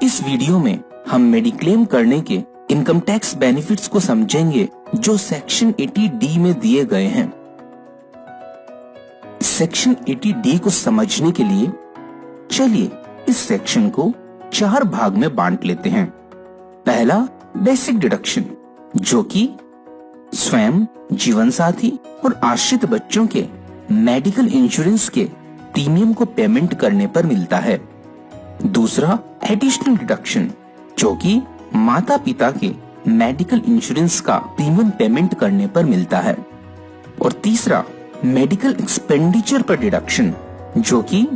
इस वीडियो में हम मेडिक्लेम करने के इनकम टैक्स बेनिफिट्स को समझेंगे जो सेक्शन 80D में दिए गए हैं। सेक्शन 80D को समझने के लिए चलिए इस सेक्शन को 4 भाग में बांट लेते हैं। पहला बेसिक डिडक्शन, जो कि स्वयं, जीवन साथी और आश्रित बच्चों के मेडिकल इंश्योरेंस के प्रीमियम को पेमेंट करने पर मिलता है। दूसरा एडिशनल डिडक्शन, जो कि माता पिता के मेडिकल इंश्योरेंस का प्रीमियम पेमेंट करने पर मिलता है। और तीसरा मेडिकल एक्सपेंडिचर पर डिडक्शन, जो कि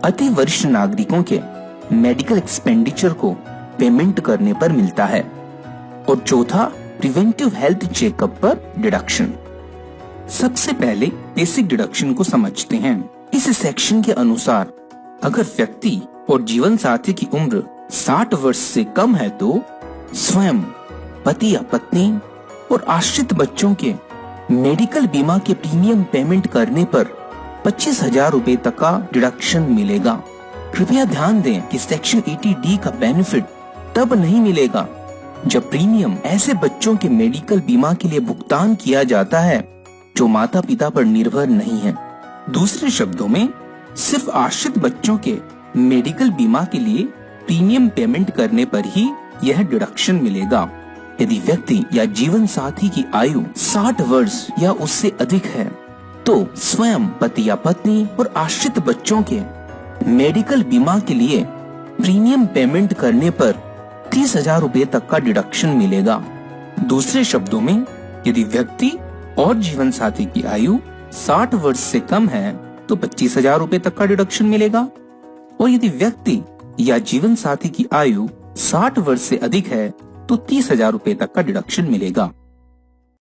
अति वरिष्ठ नागरिकों के मेडिकल एक्सपेंडिचर को पेमेंट करने पर मिलता है। और चौथा प्रिवेंटिव हेल्थ चेकअप पर डिडक्शन। सबसे पहले बेसिक डिडक्शन को समझते हैं। इस सेक्शन के अनुसार अगर व्यक्ति और जीवन साथी की उम्र 60 वर्ष से कम है तो स्वयं, पति या पत्नी और आश्रित बच्चों के मेडिकल बीमा के प्रीमियम पेमेंट करने पर 25,000 रूपए तक का डिडक्शन मिलेगा। कृपया ध्यान दें कि सेक्शन 80D का बेनिफिट तब नहीं मिलेगा जब प्रीमियम ऐसे बच्चों के मेडिकल बीमा के लिए भुगतान किया जाता है जो माता पिता पर निर्भर नहीं है। दूसरे शब्दों में, सिर्फ आश्रित बच्चों के मेडिकल बीमा के लिए प्रीमियम पेमेंट करने पर ही यह डिडक्शन मिलेगा। यदि व्यक्ति या जीवन साथी की आयु 60 वर्ष या उससे अधिक है तो स्वयं, पति या पत्नी और आश्रित बच्चों के मेडिकल बीमा के लिए प्रीमियम पेमेंट करने पर 30,000 रूपए तक का डिडक्शन मिलेगा। दूसरे शब्दों में, यदि व्यक्ति और जीवन साथी की आयु 60 वर्ष से कम है तो 25,000 रूपए तक का डिडक्शन मिलेगा। और यदि व्यक्ति या जीवन साथी की आयु 60 वर्ष से अधिक है तो 30,000 रूपए तक का डिडक्शन मिलेगा।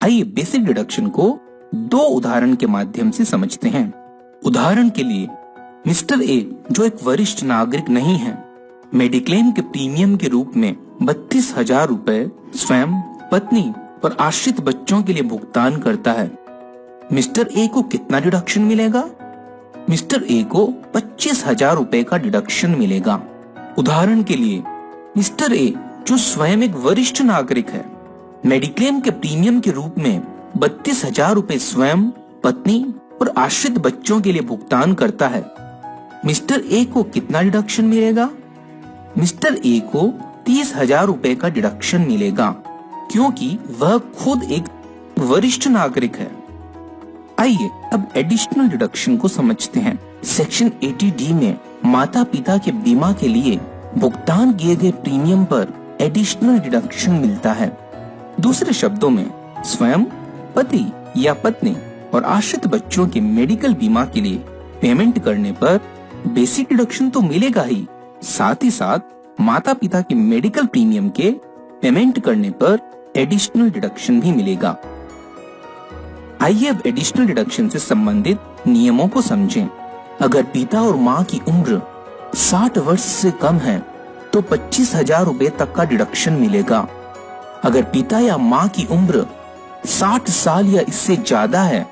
आइए बेसिक डिडक्शन को 2 उदाहरण के माध्यम से समझते हैं। उदाहरण के लिए, मिस्टर ए, जो एक वरिष्ठ नागरिक नहीं है, मेडिक्लेम के प्रीमियम के रूप में 32,000 रूपए स्वयं, पत्नी और आश्रित बच्चों के लिए भुगतान करता है। मिस्टर ए को कितना डिडक्शन मिलेगा? मिस्टर ए को 25,000 रूपए का डिडक्शन मिलेगा। उदाहरण के लिए, मिस्टर ए, जो स्वयं एक वरिष्ठ नागरिक है, मेडिक्लेम के प्रीमियम के रूप में 32,000 रूपए स्वयं, पत्नी और आश्रित बच्चों के लिए भुगतान करता है। मिस्टर ए को कितना डिडक्शन मिलेगा? मिस्टर ए को 30,000 रूपए का डिडक्शन मिलेगा, क्योंकि वह खुद एक वरिष्ठ नागरिक है। आइए अब एडिशनल डिडक्शन को समझते हैं। सेक्शन 80D में माता पिता के बीमा के लिए भुगतान किए गए प्रीमियम पर एडिशनल डिडक्शन मिलता है। दूसरे शब्दों में, स्वयं, पति या पत्नी और आश्रित बच्चों के मेडिकल बीमा के लिए पेमेंट करने पर बेसिक डिडक्शन तो मिलेगा ही, साथ ही साथ माता पिता के मेडिकल प्रीमियम के पेमेंट करने पर एडिशनल डिडक्शन भी मिलेगा। आइए अब एडिशनल डिडक्शन से संबंधित नियमों को समझें। अगर पिता और माँ की उम्र 60 वर्ष से कम है तो 25,000 रूपए तक का डिडक्शन मिलेगा। अगर पिता या माँ की उम्र 60 साल या इससे ज्यादा है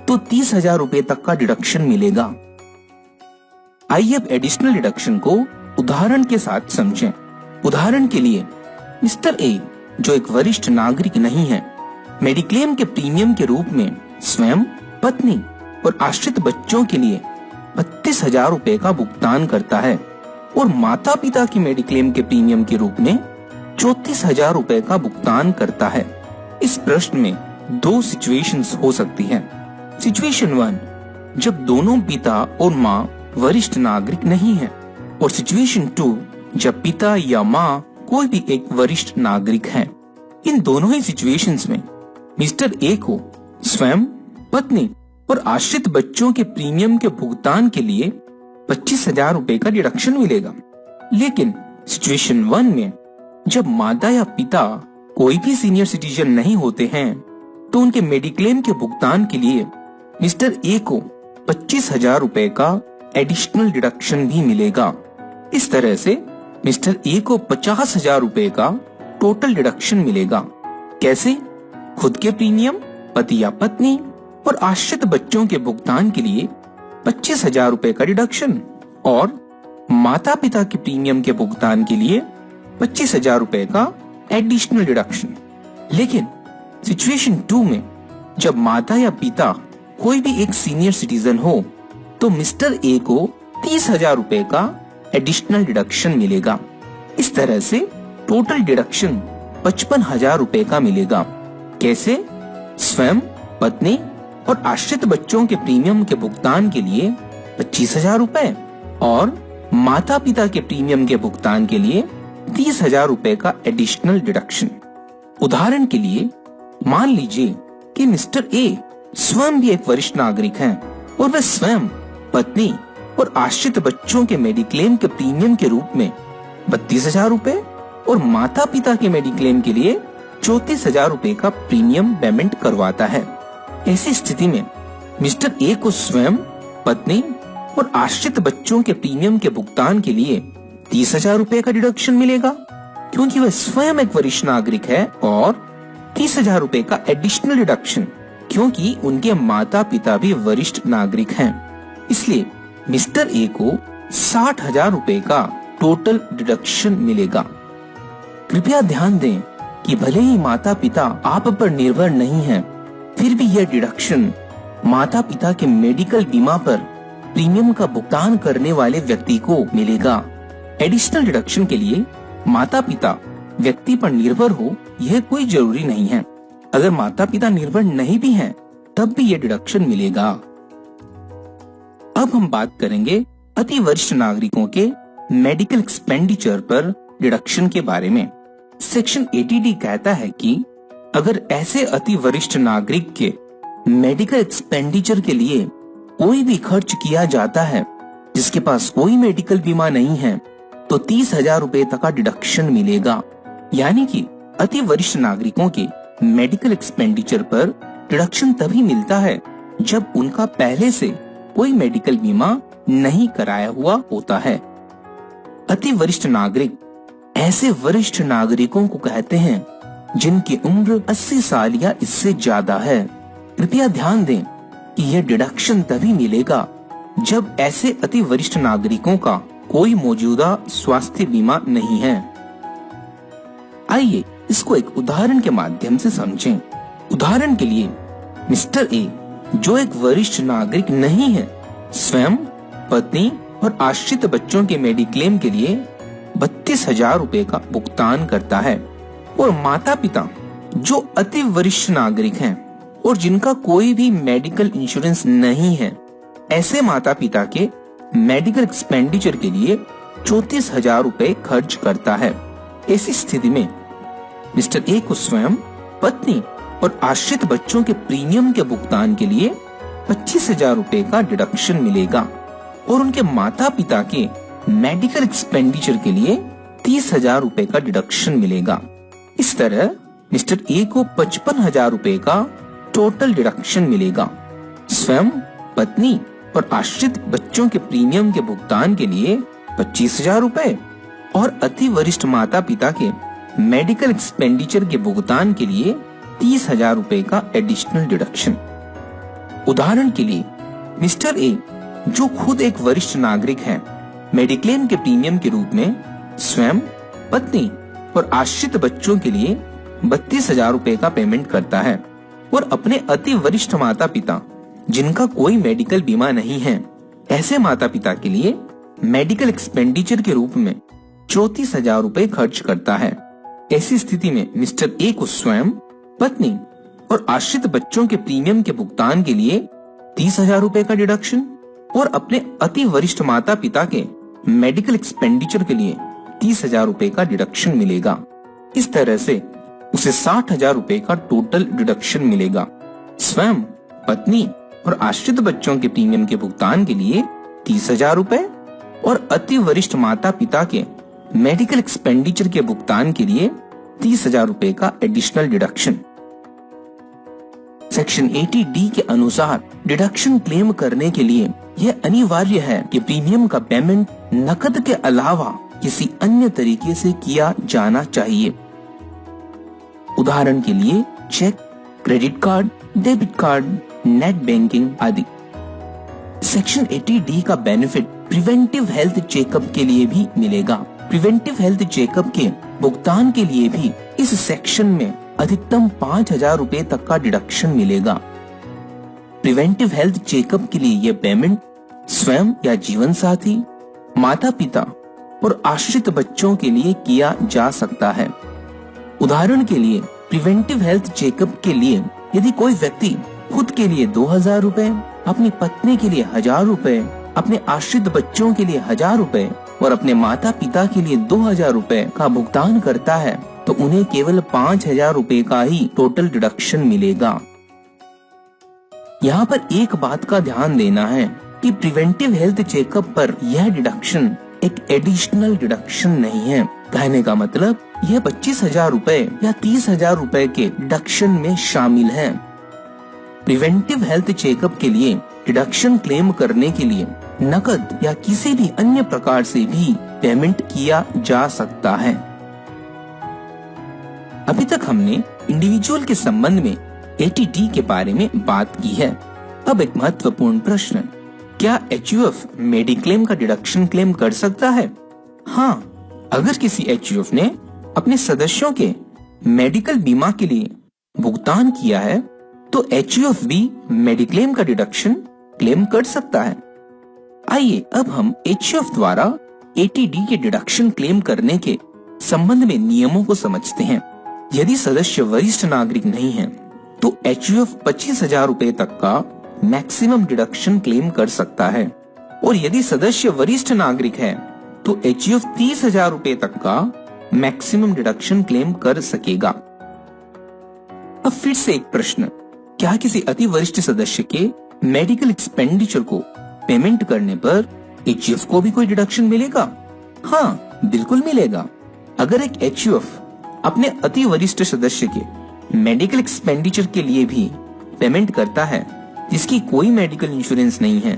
तो 30,000 रूपए तक का डिडक्शन मिलेगा। आइए अब एडिशनल डिडक्शन को उदाहरण के साथ समझें। उदाहरण के लिए, मिस्टर ए, जो एक वरिष्ठ नागरिक नहीं है, मेडिक्लेम के प्रीमियम के रूप में स्वयं, पत्नी और आश्रित बच्चों के लिए 32,000 रूपए का भुगतान करता है और माता पिता की मेडिक्लेम के प्रीमियम के रूप में 34,000 रूपए का भुगतान करता है। इस प्रश्न में 2 सिचुएशंस हो सकती हैं। सिचुएशन 1, जब दोनों पिता और माँ वरिष्ठ नागरिक नहीं है, और सिचुएशन 2, जब पिता या माँ कोई भी एक वरिष्ठ नागरिक है। इन दोनों ही सिचुएशंस में मिस्टर ए को स्वयं, पत्नी और आश्रित बच्चों के प्रीमियम के भुगतान के लिए 25,000 रूपए का डिडक्शन मिलेगा। लेकिन सिचुएशन 1 में, जब माता या पिता कोई भी सीनियर सिटीजन नहीं होते हैं तो उनके मेडिक्लेम के भुगतान के लिए मिस्टर ए को 25,000 रूपए का एडिशनल डिडक्शन भी मिलेगा। इस तरह से मिस्टर ए को 50,000 रूपए का टोटल डिडक्शन मिलेगा। कैसे? खुद के प्रीमियम, पति या पत्नी और आश्रित बच्चों के भुगतान के लिए 25,000 रूपए का डिडक्शन और माता पिता के प्रीमियम के भुगतान के लिए 25,000 रुपए का एडिशनल डिडक्शन। लेकिन सिचुएशन 2 में जब माता या पिता कोई भी एक सीनियर सिटीजन हो तो मिस्टर ए को 30,000 रुपए का एडिशनल डिडक्शन मिलेगा। इस तरह से टोटल डिडक्शन 55,000 रुपए का मिलेगा। कैसे? स्वयं, पत्नी और आश्रित बच्चों के प्रीमियम के भुगतान के लिए 25,000 रुपए और माता पिता के प्रीमियम के भुगतान के लिए 30,000 रुपए का एडिशनल डिडक्शन। उदाहरण के लिए मान लीजिए कि मिस्टर ए स्वयं भी एक वरिष्ठ नागरिक हैं और वे स्वयं, पत्नी और आश्रित बच्चों के मेडिक्लेम के प्रीमियम के रूप में 32,000 रुपए और माता पिता के मेडिक्लेम के लिए 34,000 रुपए का प्रीमियम पेमेंट करवाता है। ऐसी स्थिति में मिस्टर ए को स्वयं, पत्नी और आश्रित बच्चों के प्रीमियम के भुगतान के लिए 30,000 रुपए का डिडक्शन मिलेगा, क्योंकि वह स्वयं एक वरिष्ठ नागरिक है, और 30,000 रुपए का एडिशनल डिडक्शन क्योंकि उनके माता पिता भी वरिष्ठ नागरिक हैं। इसलिए मिस्टर ए को 60,000 रुपए का टोटल डिडक्शन मिलेगा। कृपया ध्यान दें कि भले ही माता पिता आप पर निर्भर नहीं हैं, फिर भी यह डिडक्शन माता पिता के मेडिकल बीमा पर प्रीमियम का भुगतान करने वाले व्यक्ति को मिलेगा। एडिशनल डिडक्शन के लिए माता पिता व्यक्ति पर निर्भर हो यह कोई जरूरी नहीं है। अगर माता पिता निर्भर नहीं भी हैं, तब भी यह डिडक्शन मिलेगा। अब हम बात करेंगे अति वरिष्ठ नागरिकों के मेडिकल एक्सपेंडिचर पर डिडक्शन के बारे में। सेक्शन 80D कहता है कि अगर ऐसे अति वरिष्ठ नागरिक के मेडिकल एक्सपेंडिचर के लिए कोई भी खर्च किया जाता है जिसके पास कोई मेडिकल बीमा नहीं है, तो 30,000 रुपए तक का डिडक्शन मिलेगा। यानी कि अति वरिष्ठ नागरिकों के मेडिकल एक्सपेंडिचर पर डिडक्शन तभी मिलता है जब उनका पहले से कोई मेडिकल बीमा नहीं कराया हुआ होता है। अति वरिष्ठ नागरिक ऐसे वरिष्ठ नागरिकों को कहते हैं जिनकी उम्र 80 साल या इससे ज्यादा है। कृपया ध्यान दें कि यह डिडक्शन तभी मिलेगा जब ऐसे अति वरिष्ठ नागरिकों का कोई मौजूदा स्वास्थ्य बीमा नहीं है। आइए इसको एक उदाहरण के माध्यम से समझें। उदाहरण के लिए मिस्टर ए, जो एक वरिष्ठ नागरिक नहीं है, स्वयं, पत्नी और आश्रित बच्चों के मेडिक्लेम के लिए 32,000 रुपए का भुगतान करता है, और माता पिता जो अति वरिष्ठ नागरिक हैं और जिनका कोई भी मेडिकल इंश्योरेंस नहीं है, ऐसे माता पिता के मेडिकल एक्सपेंडिचर के लिए 34,000 रुपए खर्च करता है। ऐसी स्थिति में मिस्टर ए को स्वयं, पत्नी और आश्रित बच्चों के प्रीमियम के भुगतान के लिए 25,000 रुपए का डिडक्शन मिलेगा और उनके माता पिता के मेडिकल एक्सपेंडिचर के लिए 30,000 रुपए का डिडक्शन मिलेगा। इस तरह मिस्टर ए को 55,000 रुपए का टोटल डिडक्शन मिलेगा। स्वयं, पत्नी और आश्रित बच्चों के प्रीमियम के भुगतान के लिए 25,000 रुपए और अति वरिष्ठ माता पिता के मेडिकल एक्सपेंडिचर के भुगतान के लिए 30,000 रुपए का एडिशनल डिडक्शन। उदाहरण के लिए मिस्टर ए, जो खुद एक वरिष्ठ नागरिक है, मेडिक्लेम के प्रीमियम के रूप में स्वयं, पत्नी और आश्रित बच्चों के लिए 32,000 रुपए का पेमेंट करता है, और अपने अति वरिष्ठ माता पिता जिनका कोई मेडिकल बीमा नहीं है, ऐसे माता पिता के लिए मेडिकल एक्सपेंडिचर के रूप में 34,000 रुपए खर्च करता है। ऐसी स्थिति में मिस्टर ए को स्वयं, पत्नी और आश्रित बच्चों के प्रीमियम के भुगतान के लिए 30,000 रुपए का डिडक्शन और अपने अति वरिष्ठ माता पिता के मेडिकल एक्सपेंडिचर के लिए 30,000 रुपए का डिडक्शन मिलेगा। इस तरह से उसे 60,000 रुपए का टोटल डिडक्शन मिलेगा। स्वयं, पत्नी और आश्रित बच्चों के प्रीमियम के भुगतान के लिए 30,000 रुपए और अति वरिष्ठ माता पिता के मेडिकल एक्सपेंडिचर के भुगतान के लिए 30,000 रुपए का एडिशनल डिडक्शन। सेक्शन 80D के अनुसार डिडक्शन क्लेम करने के लिए यह अनिवार्य है कि प्रीमियम का पेमेंट नकद के अलावा किसी अन्य तरीके से किया जाना चाहिए। उदाहरण के लिए cheque, credit card, debit card, net banking आदि। सेक्शन 80D का बेनिफिट प्रिवेंटिव हेल्थ चेकअप के लिए भी मिलेगा। प्रिवेंटिव हेल्थ चेकअप के भुगतान के लिए भी इस सेक्शन में अधिकतम 5,000 रुपए तक का डिडक्शन मिलेगा। प्रिवेंटिव हेल्थ चेकअप के लिए यह पेमेंट स्वयं या जीवन साथी, माता पिता और आश्रित बच्चों के लिए किया जा सकता है। उदाहरण के लिए प्रिवेंटिव हेल्थ चेकअप के लिए यदि कोई व्यक्ति खुद के लिए 2,000 रुपए, अपनी पत्नी के लिए 1,000 रुपए, अपने आश्रित बच्चों के लिए 1,000 रुपए और अपने माता पिता के लिए 2,000 रुपए का भुगतान करता है तो उन्हें केवल 5,000 रुपए का ही टोटल डिडक्शन मिलेगा। यहाँ पर एक बात का ध्यान देना है कि प्रिवेंटिव हेल्थ चेकअप पर यह डिडक्शन एक एडिशनल डिडक्शन नहीं है। कहने का मतलब यह 25,000 रुपए या 30,000 रुपए के डिडक्शन में शामिल है। प्रिवेंटिव हेल्थ चेकअप के लिए डिडक्शन क्लेम करने के लिए नकद या किसी भी अन्य प्रकार से भी पेमेंट किया जा सकता है। अभी तक हमने इंडिविजुअल के संबंध में एटीटी के बारे में बात की है। अब एक महत्वपूर्ण प्रश्न, क्या एचयूएफ मेडिक्लेम का डिडक्शन क्लेम कर सकता है? हाँ, अगर किसी एचयूएफ ने अपने सदस्यों के मेडिकल बीमा के लिए भुगतान किया है तो एचयूएफ भी मेडिक्लेम का डिडक्शन क्लेम कर सकता है। आइए अब हम एचयूएफ द्वारा एटीडी के डिडक्शन क्लेम करने के संबंध में नियमों को समझते हैं। यदि सदस्य वरिष्ठ नागरिक नहीं है तो एचयूएफ 25,000 रुपए तक का मैक्सिमम डिडक्शन क्लेम कर सकता है और यदि सदस्य वरिष्ठ नागरिक है तो एचयूएफ 30,000 रुपए तक का मैक्सिमम डिडक्शन क्लेम कर सकेगा। अब फिर से एक प्रश्न, क्या किसी अति वरिष्ठ सदस्य के मेडिकल एक्सपेंडिचर को पेमेंट करने पर एचयूएफ को भी कोई डिडक्शन मिलेगा? हाँ, बिल्कुल मिलेगा। अगर एक एचयूएफ अपने अति वरिष्ठ सदस्य के मेडिकल एक्सपेंडिचर के लिए भी पेमेंट करता है जिसकी कोई मेडिकल इंश्योरेंस नहीं है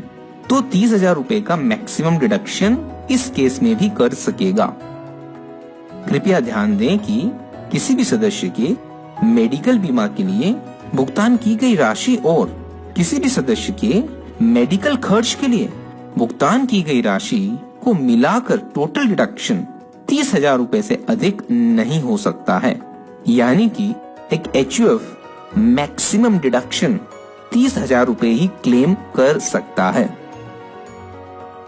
तो 30,000 रुपए का मैक्सिमम डिडक्शन इस केस में भी कर सकेगा। कृपया ध्यान दें कि किसी भी सदस्य के मेडिकल बीमा के लिए भुगतान की गई राशि और किसी भी सदस्य के मेडिकल खर्च के लिए भुगतान की गई राशि को मिलाकर टोटल डिडक्शन 30,000 रुपए से अधिक नहीं हो सकता है। यानी कि एक एचयूएफ मैक्सिमम डिडक्शन 30,000 रुपए ही क्लेम कर सकता है।